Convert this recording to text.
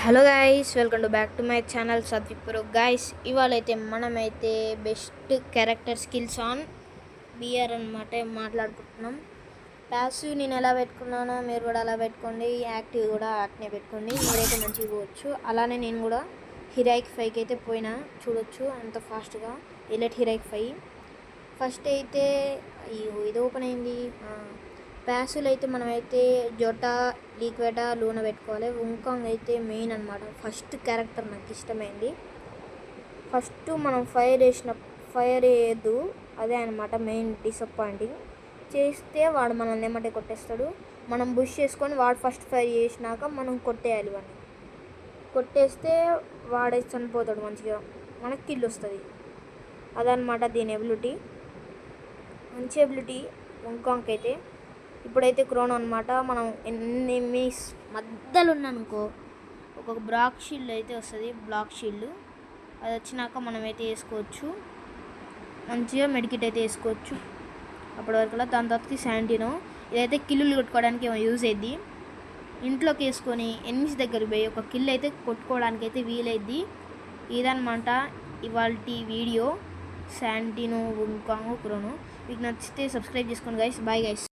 Hello guys, welcome to back to my channel Satvik pro. Guys, ఇవాళ అయితే మనమైతే best character skills on BR అనమాట మాట్లాడుకుంటున్నాం. ప్యాసివ్ నేను ఎలా పెట్టుకున్నానో మీరు కూడా అలా పెట్టుకోండి, యాక్టివ్ కూడా అట్నే పెట్టుకోండి, మీరైతే మంచిగా పోవచ్చు. అలానే నేను కూడా హీరాయిక్ 5కి అయితే పోయినా, చూడొచ్చు అంత ఫాస్ట్గా ఎలెట్ హీరాయిక్ 5. ఫస్ట్ అయితే ఇది ఓపెన్ అయింది. ప్యాసులు అయితే మనమైతే జోటా, లీక్వేటా, లూనా పెట్టుకోవాలి. వుంకాంగ్ అయితే మెయిన్ అనమాట, ఫస్ట్ క్యారెక్టర్ నాకు ఇష్టమైంది. ఫస్ట్ మనం ఫైర్ వేయద్దు, అదే అనమాట మెయిన్ డిసప్పాయింటింగ్. చేస్తే వాడు మనల్ని ఏమంటే కొట్టేస్తాడు. మనం బుష్ చేసుకొని వాడు ఫస్ట్ ఫైర్ చేసినాక మనం కొట్టేయాలి. వాడిని కొట్టేస్తే వాడే చనిపోతాడు, మంచిగా మనకి కిల్ వస్తుంది. అదనమాట దీని ఎబిలిటీ, మంచి ఎబిలిటీ వుంకాంగ్ అయితే. ఇప్పుడైతే క్రోనో అనమాట. మనం ఎనిమీస్ మధ్యలో ఉన్నానుకో ఒక బ్లాక్ షీల్డ్ అయితే వస్తుంది, బ్లాక్ షీల్డ్. అది వచ్చినాక మనమైతే వేసుకోవచ్చు, మంచిగా మెడికిట్ అయితే వేసుకోవచ్చు అప్పటి వరకు. దాని తర్వాతకి శాంటినో, ఇదైతే కిల్లులు కొట్టుకోవడానికి ఏమో యూజ్ అయ్యిద్ది. ఇంట్లోకి వేసుకొని ఎనిమిస్ దగ్గరికి పోయి ఒక కిల్ అయితే కొట్టుకోవడానికి అయితే వీలైద్ది. ఇదనమాట ఇవాళ వీడియో, శాంటినో, వుంకాంగ్, క్రోనో. మీకు నచ్చితే సబ్స్క్రైబ్ చేసుకోండి గైస్. Bye guys.